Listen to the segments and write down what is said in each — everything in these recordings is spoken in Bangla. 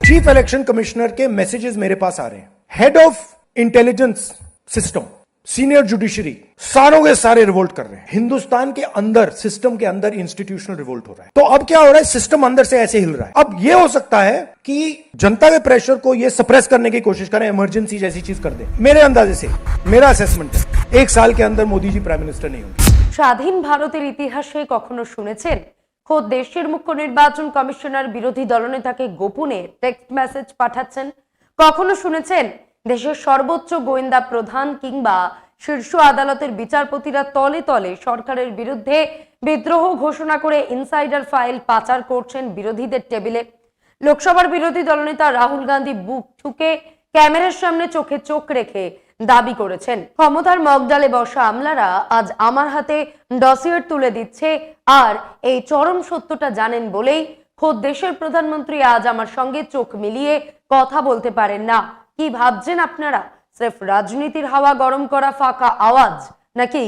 चीफ इलेक्शन कमिश्नर के मैसेजेस मेरे पास आ रहे हैं। Head of intelligence system, senior judiciary, सारों के सारे रिवोल्ट कर रहे हैं। हिंदुस्तान के अंदर, सिस्टम के अंदर इंस्टीट्यूशनल रिवोल्ट हो रहा है। तो अब क्या हो रहा है, सिस्टम अंदर से ऐसे हिल रहा है। अब ये हो सकता है कि जनता के प्रेशर को ये सप्रेस करने की कोशिश करें, इमरजेंसी जैसी चीज कर दे। मेरे अंदाजे से, मेरा असेसमेंट है, 1 साल के अंदर मोदी जी प्राइम मिनिस्टर नहीं होंगे। স্বাধীন ভারতের ইতিহাসে কখনো শুনেছেন খোদ দেশের মুখ্য নির্বাচন কমিশনার বিরোধী দলনেতাকে গোপনে টেক্সট মেসেজ পাঠাচ্ছেন? কখনো শুনেছেন দেশের সর্বোচ্চ গোয়েন্দা প্রধান কিংবা শীর্ষ আদালতের বিচারপতিরা তলে তলে সরকারের বিরুদ্ধে বিদ্রোহ ঘোষণা করে ইনসাইডার ফাইল পাচার করছেন বিরোধীদের টেবিলে? লোকসভার বিরোধী দলনেতা রাহুল গান্ধী বুক ঠুকে ক্যামেরার সামনে চোখে চোখ রেখে দাবি করেছেন, ক্ষমতার মগডালে বসা আমলারা আজ আমার হাতে ডসিয়ার তুলে দিচ্ছে, আর এই চরম সত্যটা জানেন বলেই খোদ দেশের প্রধানমন্ত্রী আজ আমার সঙ্গে চোখ মিলিয়ে কথা বলতে পারেন না। কি ভাবছেন আপনারা? সির্ফ রাজনীতির হাওয়া গরম করা ফাঁকা আওয়াজ, নাকি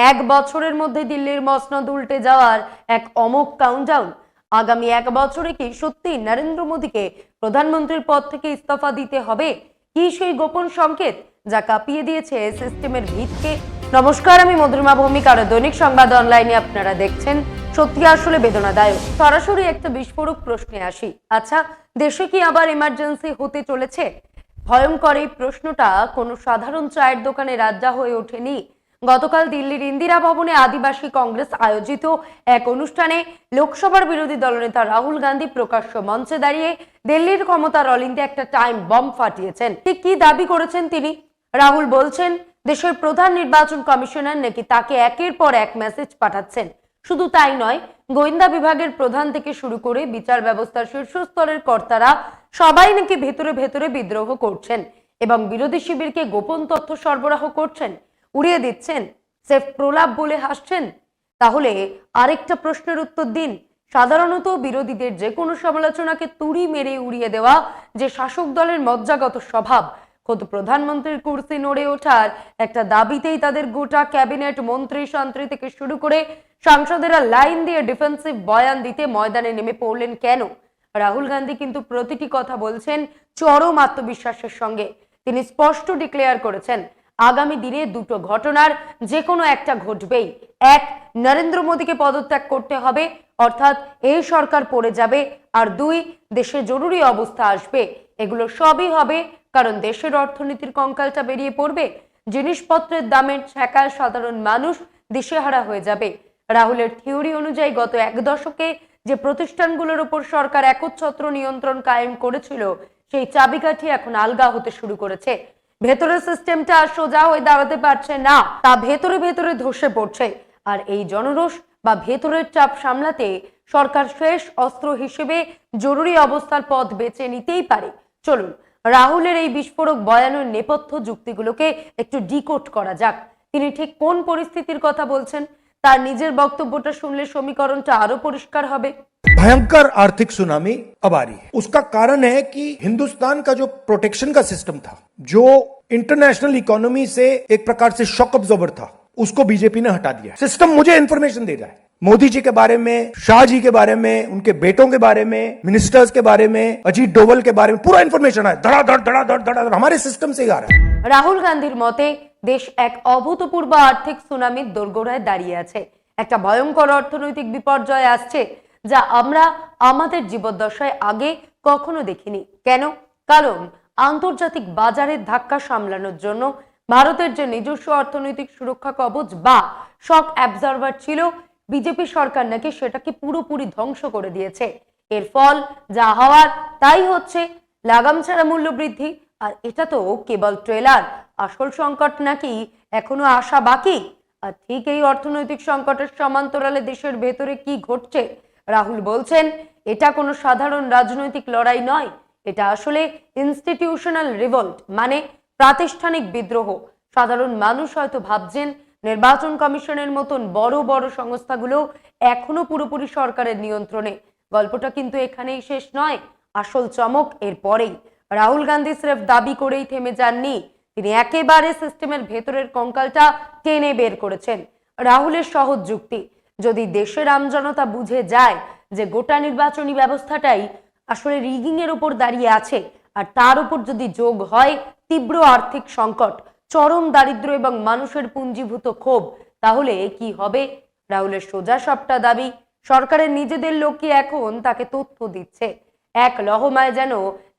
1 বছরের মধ্যে দিল্লির মসনদ উল্টে যাওয়ার এক অমোঘ কাউন্টডাউন? আগামী 1 বছরে কি সত্যি নরেন্দ্র মোদীকে প্রধানমন্ত্রীর পদ থেকে ইস্তফা দিতে হবে? কি সেই গোপন সংকেত যা কাঁপিয়ে দিয়েছে সিস্টেমের ভিতকে? নমস্কার, আমি মধুরিমা ভৌমিক, আর দৈনিক সংবাদ অনলাইনে আপনারা দেখছেন সত্যি আসলে বেদনাদায়ক। সরাসরি একটা বিস্ফোরক প্রশ্নে আসি। আচ্ছা, দেশে কি আবার এমার্জেন্সি হতে চলেছে? ভয়ঙ্কর এই প্রশ্নটা কোনো সাধারণ চায়ের দোকানে রাজ্জা হয়ে ওঠেনি। গতকাল দিল্লির ইন্দিরা ভবনে আদিবাসী কংগ্রেস আয়োজিত এক অনুষ্ঠানে লোকসভার বিরোধী দলনেতা রাহুল গান্ধী প্রকাশ্য মঞ্চে দাঁড়িয়ে দিল্লির ক্ষমতার অলিন্দে একটা টাইম বম্ব ফাটিয়েছেন। ঠিক কি দাবি করেছেন তিনি? রাহুল বলছেন দেশের প্রধান নির্বাচন কমিশনার নাকি তাকে একের পর এক মেসেজ পাঠাচ্ছেন। শুধু তাই নয়, গোয়েন্দা বিভাগের প্রধান থেকে শুরু করে বিচার ব্যবস্থার শীর্ষস্তরের কর্তারা সবাই নাকি ভেতরে ভেতরে বিদ্রোহ করছেন এবং বিরোধী শিবিরকে গোপন তথ্য সরবরাহ করছেন, উড়িয়ে দিচ্ছেন, সেফ প্রলাপ বলে হাসছেন। তাহলে আরেকটা প্রশ্নের উত্তর দিন। সাধারণত বিরোধীদের যে কোনো সমালোচনাকে তুড়ি মেরে উড়িয়ে দেওয়া যে শাসক দলের মজ্জাগত স্বভাব, খোদ প্রধানমন্ত্রীর কুর্সি নড়ে ওঠার একটা দাবিতেই তাদের গোটা ক্যাবিনেট মন্ত্রী সন্ত্রী থেকে শুরু করে সাংসদেরা লাইন দিয়ে ডিফেন্সিভ বয়ান দিতে ময়দানে নেমে পড়লেন কেন? রাহুল গান্ধী কিন্তু প্রতিটি কথা বলছেন চরম আত্মবিশ্বাসের সঙ্গে। তিনি স্পষ্ট ডিক্লেয়ার করেছেন আগামী দিনে দুটো ঘটনার যে কোনো একটা ঘটবেই। এক, নরেন্দ্র মোদীকে পদত্যাগ করতে হবে, অর্থাৎ এই সরকার পড়ে যাবে। আর 2, দেশে জরুরি অবস্থা আসবে। এগুলো সবই হবে কারণ দেশের অর্থনীতির কঙ্কালটা বেরিয়ে পড়বে, জিনিসপত্রের দামের ঠেকায় সাধারণ মানুষ দিশেহারা হয়ে যাবে। রাহুলের থিওরি অনুযায়ী গত 1 দশকে যে প্রতিষ্ঠানগুলোর উপর সরকার একচ্ছত্র নিয়ন্ত্রণ কায়েম করেছিল, সেই চাবিকাঠি এখন আলগা হতে শুরু করেছে। ভেতরের সিস্টেমটা আর সোজা হয়ে দাঁড়াতে পারছে না, তা ভেতরে ভেতরে ধসে পড়ছে। আর এই জনরোষ বা ভেতরের চাপ সামলাতে সরকার শেষ অস্ত্র হিসেবে জরুরি অবস্থার পথ বেছে নিতেই পারে। চলুন রাহুলের এই বিস্ফোরক বয়ানের নেপথ্য যুক্তিগুলোকে একটু ডিকোড করা যাক। তিনি ঠিক কোন পরিস্থিতির কথা বলছেন তার নিজের বক্তব্যটা শুনলে সমীকরণটা আরো পরিষ্কার হবে। भयंकर आर्थिक सुनामी अब आ रही है। उसका कारण है कि हिंदुस्तान का जो प्रोटेक्शन का सिस्टम था, जो इंटरनेशनल इकोनॉमी से एक प्रकार से शॉक अब्जॉर्बर था, उसको बीजेपी ने हटा दिया। सिस्टम मुझे इंफॉर्मेशन दे रहा है मोदी जी के बारे में, शाह जी के बारे में, उनके बेटों के बारे में, मिनिस्टर्स के बारे में, अजीत डोवल के बारे में पूरा इंफॉर्मेशन है। धड़ाधड़ धड़ाधड़ धड़ाधड़ हमारे सिस्टम से ही आ रहा है। রাহুল গান্ধীর মতে দেশ এক অভূতপূর্ব আর্থিক সুনামির দোরগোড়ায় দাঁড়িয়ে আছে। একটা ভয়ঙ্কর অর্থনৈতিক বিপর্যয় আসছে যা আমরা আমাদের জীবদ্দশায় আগে কখনো দেখিনি। কেন? কারণ আন্তর্জাতিক বাজারের ধাক্কা সামলানোর জন্য ভারতের যে নিজস্ব অর্থনৈতিক সুরক্ষা কবচ বা শক অ্যাবজর্ভার ছিল, বিজেপি সরকার নাকি সেটাকে পুরোপুরি ধ্বংস করে দিয়েছে। এর ফল যা হওয়ার তাই হচ্ছে, লাগাম ছাড়া মূল্য বৃদ্ধি। আর এটা তো কেবল ট্রেলার, আসল সংকট নাকি এখনো আসা বাকি। আর ঠিক এই অর্থনৈতিক সংকটের সমান্তরালে দেশের ভেতরে কি ঘটছে? রাহুল বলছেন এটা কোনো সাধারণ রাজনৈতিক লড়াই নয়, এটা আসলে ইনস্টিটিউশনাল রিভোল্ট, মানে প্রাতিষ্ঠানিক বিদ্রোহ। সাধারণ মানুষ হয়তো ভাবছেন নির্বাচন কমিশনের মতন বড় বড় সংস্থাগুলো এখনো পুরোপুরি সরকারের নিয়ন্ত্রণে। গল্পটা কিন্তু এখানেই শেষ নয়, আসল চমক এর পরেই। রাহুল গান্ধী সির্ফ দাবি করেই থেমে যাননি, তিনি একেবারে সিস্টেমের ভেতরের কঙ্কালটা টেনে বের করেছেন। রাহুলের সহজ যুক্তি, যদি দেশের আমজনতা বুঝে যায় যে গোটা নির্বাচনী ব্যবস্থাটাই আসলে রিগিং এর উপর দাঁড়িয়ে আছে, আর তার উপর যদি যোগ হয় তীব্র আর্থিক সংকট, চরম দারিদ্র্য এবং মানুষের পুঞ্জীভূত ক্ষোভ, তাহলে কি হবে? রাহুলের সোজা সবটা দাবি, সরকারের নিজেদের লোকই এখন তাকে তথ্য দিচ্ছে। এক লহমায় যেন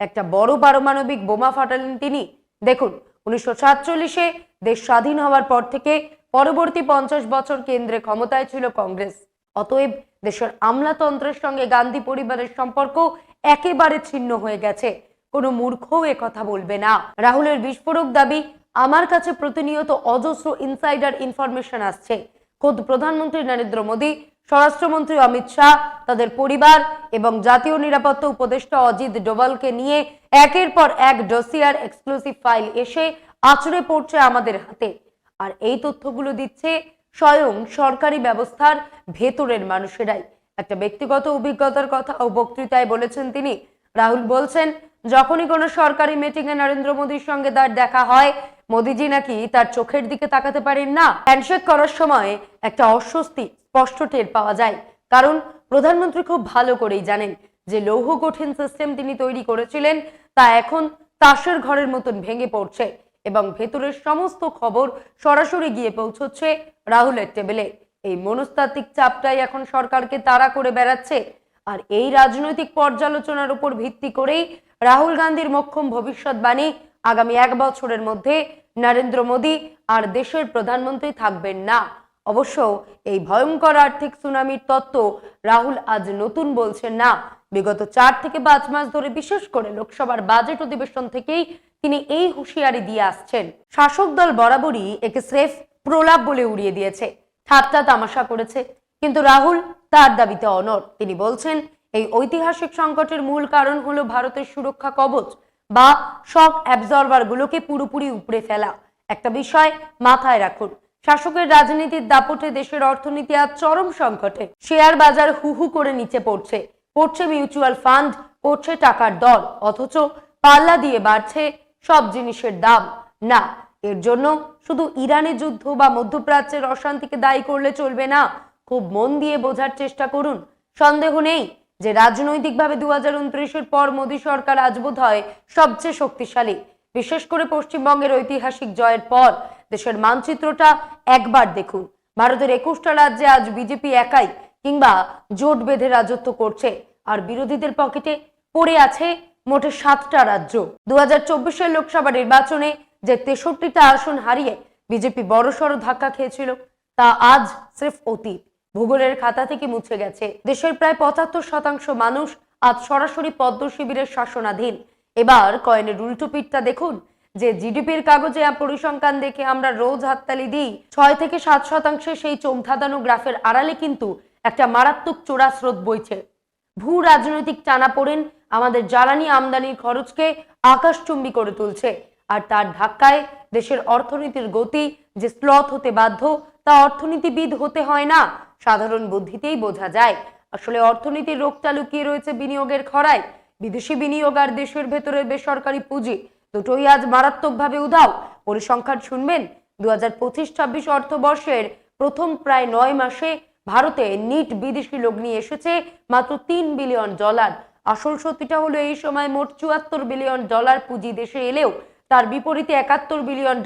একটা বড় পারমাণবিক বোমা ফাটালেন তিনি। দেখুন, 1947-এ দেশ স্বাধীন হওয়ার পর থেকে পরবর্তী 50 বছর কেন্দ্রে ক্ষমতায় ছিল কংগ্রেস। অতএব দেশের আমলাতন্ত্রের সঙ্গে গান্ধী পরিবারের সম্পর্ক একেবারে ছিন্ন হয়ে গেছে। কোনো মূর্খও এ কথা বলবে না। রাহুলের বিস্ফোরক দাবি, আমার কাছে প্রতিনিয়ত অজস্র ইনসাইডার ইনফরমেশন আসছে। খোদ প্রধানমন্ত্রী নরেন্দ্র মোদী, স্বরাষ্ট্রমন্ত্রী অমিত শাহ, তাদের পরিবার এবং জাতীয় নিরাপত্তা উপদেষ্টা অজিত ডোভালকে নিয়ে একের পর এক ডসিয়ার এক্সক্লুসিভ ফাইল এসে আছড়ে পড়ছে আমাদের হাতে। আর এই তথ্যগুলো দিচ্ছে স্বয়ং সরকারি ব্যবস্থার ভেতরের মানুষেরাই। একটা ব্যক্তিগত অভিজ্ঞতার কথা ও বক্তৃতায় বলেছেন তিনি। রাহুল বলছেন, যখনই কোনো সরকারি মিটিংয়ে নরেন্দ্র মোদীর সঙ্গে তার দেখা হয়, মোদীজি নাকি তার চোখের দিকে তাকাতে পারেন না। হ্যান্ডশেক করার সময় একটা অস্বস্তি স্পষ্ট টের পাওয়া যায়, কারণ প্রধানমন্ত্রী খুব ভালো করেই জানেন যে লৌহ কঠিন সিস্টেম তিনি তৈরি করেছিলেন তা এখন তাসের ঘরের মতন ভেঙে পড়ছে এবং ভেতরের সমস্ত খবর সরাসরি গিয়ে পৌঁছচ্ছে রাহুলের টেবিলে। এই মনস্তাত্ত্বিক চাপটাই এখন সরকারকে তাড়া করে বেড়াচ্ছে। আর এই রাজনৈতিক পর্যালোচনার উপর ভিত্তি করেই রাহুল গান্ধীর মোক্ষম ভবিষ্যৎবাণী, আগামী 1 বছরের মধ্যে নরেন্দ্র মোদী আর দেশের প্রধানমন্ত্রী থাকবেন না। অবশ্য এই ভয়ঙ্কর আর্থিক সুনামির তত্ত্ব রাহুল আজ নতুন বলছেন না। বিগত 4 থেকে 5 মাস ধরে, বিশেষ করে লোকসভার বাজেট অধিবেশন থেকেই তিনি এই হুঁশিয়ারি দিয়ে আসছেন। শাসক দল বরাবরই একে স্রেফ প্রলাপ বলে উড়িয়ে দিয়েছে, ঠাট্টা তামাশা করেছে, কিন্তু রাহুল তার দাবিতে অনড়। তিনি বলছেন, এই ঐতিহাসিক সংকটের মূল কারণ হলো ভারতের সুরক্ষা কবচ বা শক অ্যাবজর্ভার গুলোকে পুরোপুরি উপড়ে ফেলা। একটা বিষয় মাথায় রাখুন, শাসকের রাজনীতির দাপটে দেশের অর্থনীতি আজ চরম সংকটে। শেয়ার বাজার হু হু করে নিচে পড়ছে, পড়ছে মিউচুয়াল ফান্ড, পড়ছে টাকার দর, অথচ পাল্লা দিয়ে বাড়ছে সব জিনিসের দাম। না, এর জন্য শুধু ইরানি যুদ্ধ বা মধ্যপ্রাচ্যের অশান্তিকে দায়ী করলে চলবে না। খুব মন দিয়ে বোঝার চেষ্টা করুন। সন্দেহ নেই যে রাজনৈতিকভাবে 2029-এর পর মোদী সরকার আজ বোধ হয় সবচেয়ে শক্তিশালী। বিশেষ করে পশ্চিমবঙ্গের ঐতিহাসিক জয়ের পর দেশের মানচিত্রটা একবার দেখুন। ভারতের 21টা রাজ্যে আজ বিজেপি একাই কিংবা জোট বেঁধে রাজত্ব করছে, আর বিরোধীদের পকেটে পড়ে আছে মোটে 7টা রাজ্য। 2024-এর লোকসভা নির্বাচনে যে 63টা আসন হারিয়ে বিজেপি বড়সড় ধাক্কা খেয়েছিল, তা আজ স্রেফ অতীত, ভূগোলের খাতা থেকে মুছে গেছে। দেশের প্রায় 75% মানুষ আজ সরাসরি পদ্ম শিবিরের শাসনাধীন। এবার কয়েনের উল্টো পিঠটা দেখুন, যে জিডিপির কাগজে পরিসংখ্যান দেখে আমরা রোজ হাততালি দিই, 6 থেকে 7% সেই চোখধাঁধানো গ্রাফের আড়ালে কিন্তু একটা মারাত্মক চোরা স্রোত বইছে। ভূ রাজনৈতিক টানাপোড়েন আমাদের জ্বালানি আমদানির খরচকে আকাশচুম্বী করে তুলছে, আর তার ধাক্কায় দেশের অর্থনীতির গতি যে স্লথ হতে বাধ্য, তা অর্থনীতিবিদ হতে হয় না, সাধারণ বুদ্ধিতেই বোঝা যায়। আসলে অর্থনীতির রোগটা লুকিয়ে রয়েছে বিনিয়োগের খরায়। বিদেশি বিনিয়োগ আর দেশের ভেতরের বেসরকারি পুঁজি দুটোই আজ মারাত্মকভাবে উধাও। পরিসংখ্যান শুনবেন, 2025-26 অর্থবর্ষের প্রথম প্রায় 9 মাসে ভারতে নিট বিদেশি লোক নিয়ে এসেছে মাত্র $3 বিলিয়ন। আসল সত্যিটা হলো, এই সময় মোট $74 বিলিয়ন পুঁজি দেশে এলেও তার বিপরীতে $71 বিলিয়ন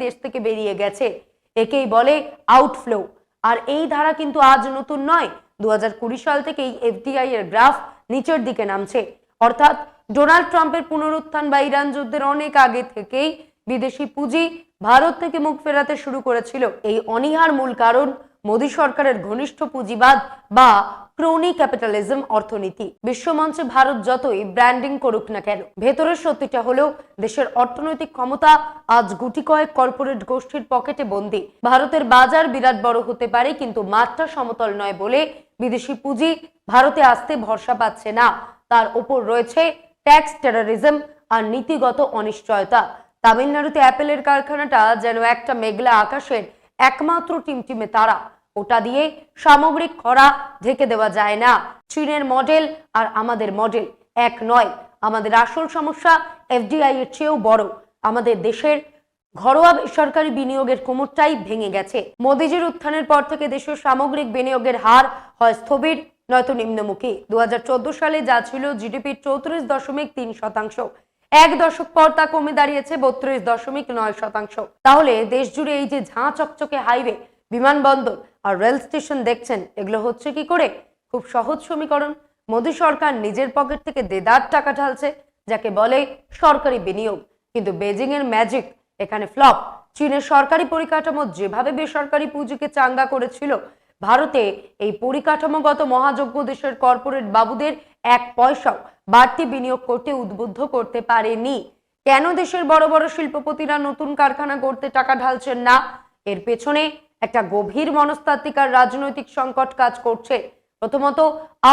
দেশ থেকে বেরিয়ে গেছে। একেই বলে আউটফ্লো। আর এই ধারা কিন্তু আজ নতুন নয়। 2020 সাল থেকেই এফডিআই এর গ্রাফ নিচের দিকে নামছে। অর্থাৎ ডোনাল্ড ট্রাম্পের পুনরুত্থান বা ইরান যুদ্ধের অনেক আগে থেকেই বিদেশি পুঁজি ভারত থেকে মুখ ফেরাতে শুরু করেছিল। এই অনীহার মূল কারণ মোদী সরকারের ঘনিষ্ঠ পুঁজিবাদ বা ক্রোনি ক্যাপিটালিজম অর্থনীতি। বিশ্বমঞ্চে ভারত যতই ব্র্যান্ডিং করুক না কেন, ভেতরের সত্যিটা হলো দেশের অর্থনৈতিক ক্ষমতা আজ গুটি কয়েক কর্পোরেট গোষ্ঠীর পকেটে বন্দী। ভারতের বাজার বিরাট বড় হতে পারে, কিন্তু মাত্রা সমতল নয় বলে বিদেশি পুঁজি ভারতে আসতে ভরসা পাচ্ছে না। তার উপর রয়েছে ট্যাক্স টেররিজম আর নীতিগত অনিশ্চয়তা। তামিলনাড়ুতে অ্যাপেলের কারখানাটা যেন একটা মেঘলা আকাশের একমাত্র টিমটিমে তারা, ওটা দিয়ে সামগ্রিক খরা ঢেকে দেওয়া যায় না। চীনের মডেল আর আমাদের মডেল এক নয়। আমাদের আসল সমস্যা এফডিআই এর চেয়েও বড়। আমাদের দেশের ঘরোয়া বেসরকারি বিনিয়োগের কোমরটাই ভেঙে গেছে। মোদিজির উত্থানের পর থেকে দেশের সামগ্রিক বিনিয়োগের হার হয় স্থবির, নয়তো নিম্নমুখী। 2014 সালে যা ছিল জিডিপির 34.3%, এক দশক পর তা কমে দাঁড়িয়েছে 32.9%। তাহলে দেশ জুড়ে এই যে ঝাঁ চকচকে হাইওয়ে, বিমানবন্দর আর রেল স্টেশন দেখছেন, এগুলো হচ্ছে কি করে? খুব সহজ সমীকরণ। মোদী সরকার নিজের পকেট থেকে দেদার টাকা ঢালছে, যাকে বলে সরকারি বিনিয়োগ। কিন্তু বেজিং এর ম্যাজিক এখানে ফ্লপ। চীনের সরকারি পরিকাঠামো যেভাবে বেসরকারি পুঁজিকে চাঙ্গা করেছিল, ভারতে এই পরিকাঠামোগত মহাযজ্ঞ দেশের কর্পোরেট বাবুদের এক পয়সাও বাড়তি বিনিয়োগ করতে উদ্বুদ্ধ করতে পারেনি। কেন দেশের বড় বড় শিল্পপতিরা নতুন কারখানা গড়তে টাকা ঢালছেন না? এর পেছনে একটা গভীর মনস্তাত্ত্বিক আর রাজনৈতিক সংকট কাজ করছে। প্রথমত,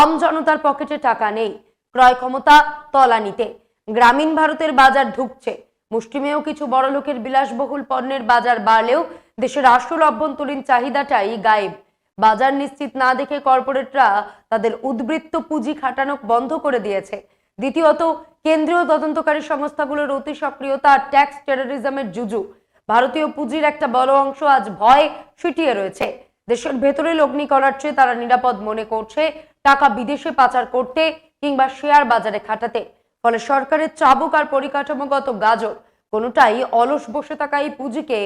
আম জনতার পকেটে টাকা নেই, ক্রয় ক্ষমতা তলানিতে। গ্রামীণ ভারতের বাজার ধুঁকছে, মুষ্টিমেয় কিছু বড় লোকের বিলাসবহুল পণ্যের বাজার বাড়লেও দেশের আসল অভ্যন্তরীণ চাহিদাটাই গায়েব। বাজার নিশ্চিত না দেখে কর্পোরেটরা তাদের উদ্বৃত্ত পুঁজি খাটানো বন্ধ করে দিয়েছে। দ্বিতীয়ত, কেন্দ্রীয় তদন্তকারী সংস্থাগুলোর অতি সক্রিয়তা আর ট্যাক্স টেরোরিজমের জুজু। ভারতীয় পুঁজির একটা বড় অংশ আজ ভয় সিটিয়ে রয়েছে। দেশের ভেতরে লগ্নি করার চেয়ে তারা নিরাপদ মনে করছে টাকা বিদেশে পাচার করতে কিংবা শেয়ার বাজারে খাটাতে। ফলে সরকারের চাবুক আর পরিকাঠামোগত গাজর কোনোটাই অলস বসে থাকা এই পুঁজিকে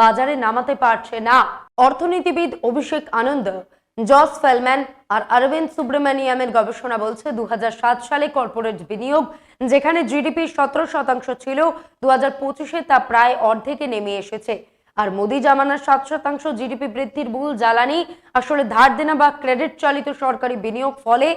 বাজারে নামাতে পারছে না। অর্থনীতিবিদ অভিষেক আনন্দ, জস ফেলম্যান আর অরবিন্দ সুব্রমণিয়ামের গবেষণা বলছে 2007 সালে কর্পোরেট বিনিয়োগ যেখানে জিডিপি 17% ছিল, 2025-এ তা প্রায় অর্ধেকে নেমে এসেছে। আর মোদি জামানার 7% জিডিপি বৃদ্ধির মূল জ্বালানি আসলে ধার দেনা বা ক্রেডিট চালিত সরকারি বিনিয়োগ। ফলে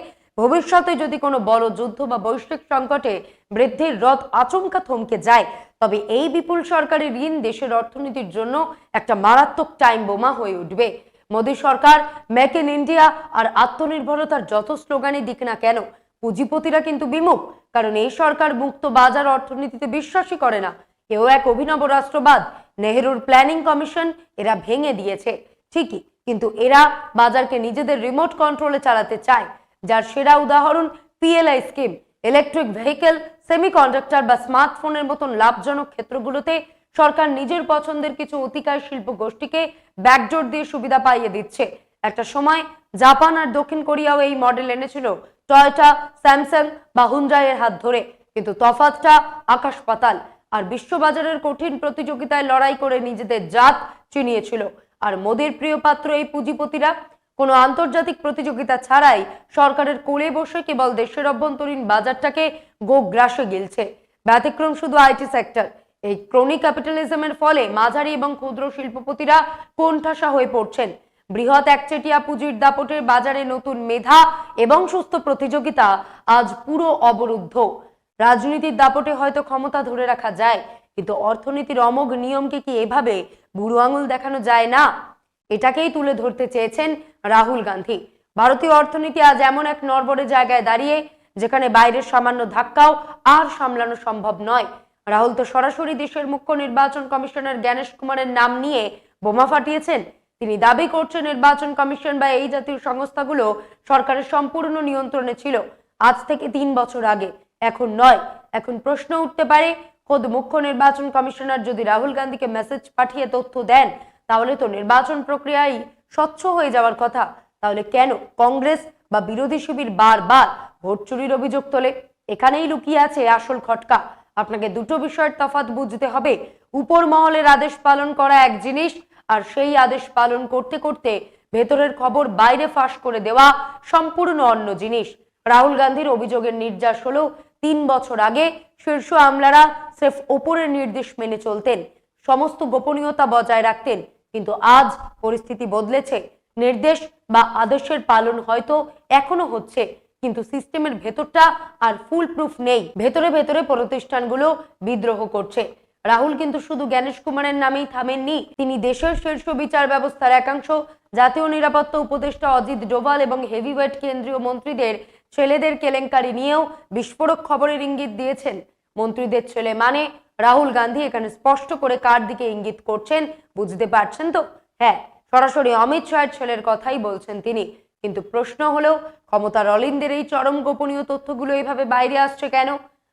ভবিষ্যতে যদি কোনো বড় যুদ্ধ বা বৈশ্বিক সংকটে বৃদ্ধির রথ আচমকা থমকে যায়, তবে এই বিপুল সরকারি ঋণ দেশের অর্থনীতির জন্য একটা মারাত্মক টাইম বোমা হয়ে উঠবে। মোদী সরকার মেক ইন ইন্ডিয়া আর আত্মনির্ভরতার যত স্লোগানে দিক না কেন, পুঁজিপতিরা কিন্তু বিমুখ। কারণ এই সরকার মুক্ত বাজার অর্থনীতিতে বিশ্বাসই করে না। কেউ এক অভিনব রাষ্ট্রবাদ, নেহেরুর প্ল্যানিং কমিশন এরা ভেঙে দিয়েছে ঠিকই, কিন্তু এরা বাজারকে নিজেদের রিমোট কন্ট্রোলে চালাতে চায়। যার সেরা উদাহরণ PLI scheme. Electric vehicle, semiconductor বা স্মার্টফোনের মতন লাভজনক ক্ষেত্রগুলোতে সরকার নিজের পছন্দের কিছু অতিকায় শিল্প গোষ্ঠীকে ব্যাকডোর দিয়ে সুবিধা পাইয়ে দিচ্ছে। একটা সময় জাপান আর দক্ষিণ কোরিয়াও এই মডেল এনেছিল টয়োটা, স্যামসাং বা হুন্ডাইয়ের হাত ধরে, কিন্তু তফাৎটা আকাশ পাতাল। আর বিশ্ববাজারের কঠিন প্রতিযোগিতায় লড়াই করে নিজেদের জাত চিনিয়েছিল। আর মোদির প্রিয় পাত্র এই পুঁজিপতিরা কোনো আন্তর্জাতিক প্রতিযোগিতা ছাড়াই সরকারের কোলে বসে কেবল দেশের অভ্যন্তরীণ বাজারটাকে গোগ্রাসে গিলছে। ব্যতিক্রম শুধু আইটি সেক্টর। এই ক্রনি ক্যাপিটালিজমের ফলে মাঝারি এবং ক্ষুদ্র শিল্পপতিরা কোণঠাসা হয়ে পড়ছেন। বৃহৎ একচেটিয়া পুঁজির দাপটের বাজারে নতুন মেধা এবং সুস্থ প্রতিযোগিতা আজ পুরো অবরুদ্ধ। রাজনীতির দাপটে হয়তো ক্ষমতা ধরে রাখা যায়, কিন্তু অর্থনীতির অমোঘ নিয়মকে কি এভাবে বুড়ো আঙুল দেখানো যায় না? এটাকেই তুলে ধরতে চেয়েছেন রাহুল গান্ধী। ভারতীয় অর্থনীতি আজ এমন এক নড়বড়ে জায়গায় দাঁড়িয়ে যেখানে বাইরের সামান্য ধাক্কাও আর সামলানো সম্ভব নয়। রাহুল তো সরাসরি দেশের মুখ্য নির্বাচন কমিশনার জ্ঞানেশ কুমারের নাম নিয়ে বোমা ফাটিয়েছেন। তিনি দাবি করছেন নির্বাচন কমিশন বা এই জাতীয় সংস্থাগুলো সরকারের সম্পূর্ণ নিয়ন্ত্রণে ছিল আজ থেকে 3 বছর আগে, এখন নয়। এখন প্রশ্ন উঠতে পারে, খোদ মুখ্য নির্বাচন কমিশনার যদি রাহুল গান্ধীকে মেসেজ পাঠিয়ে তথ্য দেন, তাহলে তো নির্বাচন প্রক্রিয়ায় স্বচ্ছ হয়ে যাওয়ার কথা। তাহলে কেন কংগ্রেস বা বিরোধী শিবির বারবার ভোট চুরির অভিযোগ তোলে? এখানেই লুকিয়ে আছে আসল খটকা। আপনাকে দুটো বিষয়ের তফাৎ বুঝতে হবে। উপর মহলের আদেশ পালন করা এক জিনিস, আর সেই আদেশ পালন করতে করতে ভেতরের খবর বাইরে ফাঁস করে দেওয়া সম্পূর্ণ অন্য জিনিস। রাহুল গান্ধীর অভিযোগের নির্যাস হলো 3 বছর আগে শীর্ষ আমলারা সির্ফ ওপরের নির্দেশ মেনে চলতেন, সমস্ত গোপনীয়তা বজায় রাখতেন। কিন্তু আজ পরিস্থিতি বদলেছে। নির্দেশ বা আদেশের পালন হয়তো এখনো হচ্ছে, কিন্তু সিস্টেমের ভেতরটা আর ফুল প্রুফ নেই। ভেতরে ভেতরে প্রতিষ্ঠানগুলো বিদ্রোহ করছে। রাহুল কিন্তু শুধু জ্ঞানেশ কুমারের নামেই থামেননি, তিনি দেশের শীর্ষ বিচার ব্যবস্থার একাংশ, জাতীয় নিরাপত্তা উপদেষ্টা অজিত ডোভাল এবং হেভিওয়েট কেন্দ্রীয় মন্ত্রীদের ছেলেদের কেলেঙ্কারি নিয়েও বিস্ফোরক খবরের ইঙ্গিত দিয়েছেন। মন্ত্রীদের ছেলে মানে রাহুল গান্ধী এখানে স্পষ্ট করে কার দিকে ইঙ্গিত করছেন বুঝতে পারছেন তো? হ্যাঁ, সরাসরি অমিত শাহের ছেলের কথাই বলছেন তিনি। কিন্তু প্রশ্ন হলো, ক্ষমতার অলিন্দের এই চরম গোপনীয় তথ্যগুলো এইভাবে বাইরে আসছে কেন?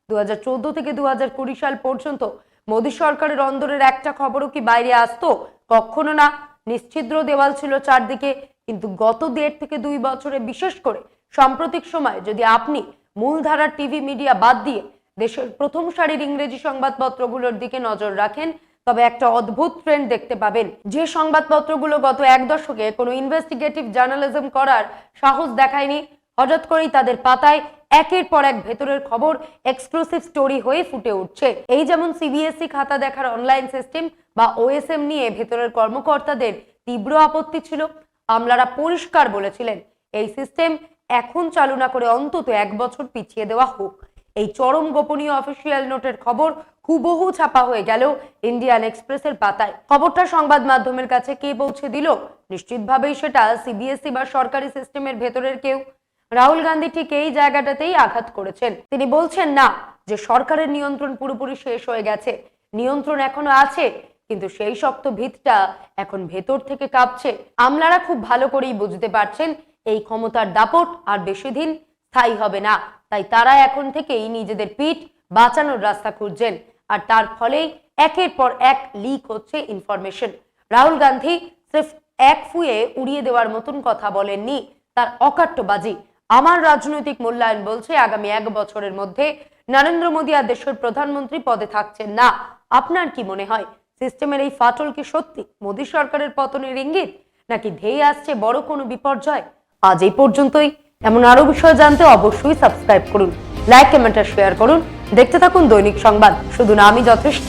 2014 থেকে 2020 সাল পর্যন্ত মোদী সরকারের অন্দরের একটা খবরও কি বাইরে আসতো? কখনো না। নিশ্ছিদ্র দেওয়াল ছিল চারদিকে। কিন্তু গত 1.5 থেকে 2 বছরে বিশেষ করে সাম্প্রতিক সময় যদি আপনি মূলধারার টিভি মিডিয়া বাদ দিয়ে দেশের প্রথম সারির ইংরেজি সংবাদপত্রগুলোর দিকে নজর রাখেন, তবে একটা অদ্ভুত ট্রেন্ড দেখতে পাবেন। যে সংবাদপত্রগুলো গত এক দশকে কোনো ইনভেস্টিগেটিভ জার্নালিজম করার সাহস দেখায়নি, হঠাৎ করেই তাদের পাতায় একের পর এক ভেতরের খবর এক্সক্লুসিভ স্টোরি হয়ে ফুটে উঠছে। এই যেমন সিবিএসই খাতা দেখার অনলাইন সিস্টেম বা ওএসএম নিয়ে ভেতরের কর্মকর্তাদের তীব্র আপত্তি ছিল। আমলারা পরিষ্কার বলেছিলেন এই সিস্টেম এখন চালু না করে অন্তত 1 বছর পিছিয়ে দেওয়া হোক। এই চরম গোপনীয় অফিসিয়াল নোটের খবর হুবহু ছাপা হয়ে গেল ইন্ডিয়ান এক্সপ্রেসের পাতায়। খবরটা সংবাদ মাধ্যমের কাছে কে পৌঁছে দিল? নিশ্চিতভাবেই সেটা সিবিএসই বা সরকারি সিস্টেমের ভেতরের কেউ। রাহুল গান্ধী ঠিক এই জায়গাটাতেই আঘাত করেছেন। তিনি বলছেন না যে সরকারের নিয়ন্ত্রণ পুরোপুরি শেষ হয়ে গেছে, নিয়ন্ত্রণ এখনো আছে, কিন্তু সেই শক্ত ভিতটা এখন ভেতর থেকে কাঁপছে। আমলারা খুব ভালো করেই বুঝতে পারছেন এই ক্ষমতার দাপট আর বেশি দিন স্থায়ী হবে না, তাই তারা এখন থেকেই নিজেদের পিঠ বাঁচানোর রাস্তা খুঁজছেন। আর তার ফলেই একের পর এক লিক হচ্ছে ইনফরমেশন। রাহুল গান্ধী সির্ফ এক ফুয়ে উড়িয়ে দেওয়ার মতন কথা বলেননি, তার অকাট্যবাজি। আমার রাজনৈতিক মূল্যায়ন বলছে আগামী 1 বছরের মধ্যে নরেন্দ্র মোদী আর দেশের প্রধানমন্ত্রী পদে থাকছেন না। আপনার কি মনে হয় সিস্টেমের এই ফাটল কি সত্যি মোদী সরকারের পতনের ইঙ্গিত, নাকি ধেয়ে আসছে বড় কোনো বিপর্যয়? আজ এই পর্যন্তই। এমন আরো বিষয় জানতে অবশ্যই সাবস্ক্রাইব করুন, লাইক, কমেন্ট আর শেয়ার করুন। দেখতে থাকুন দৈনিক সংবাদ, শুধু নামই যথেষ্ট।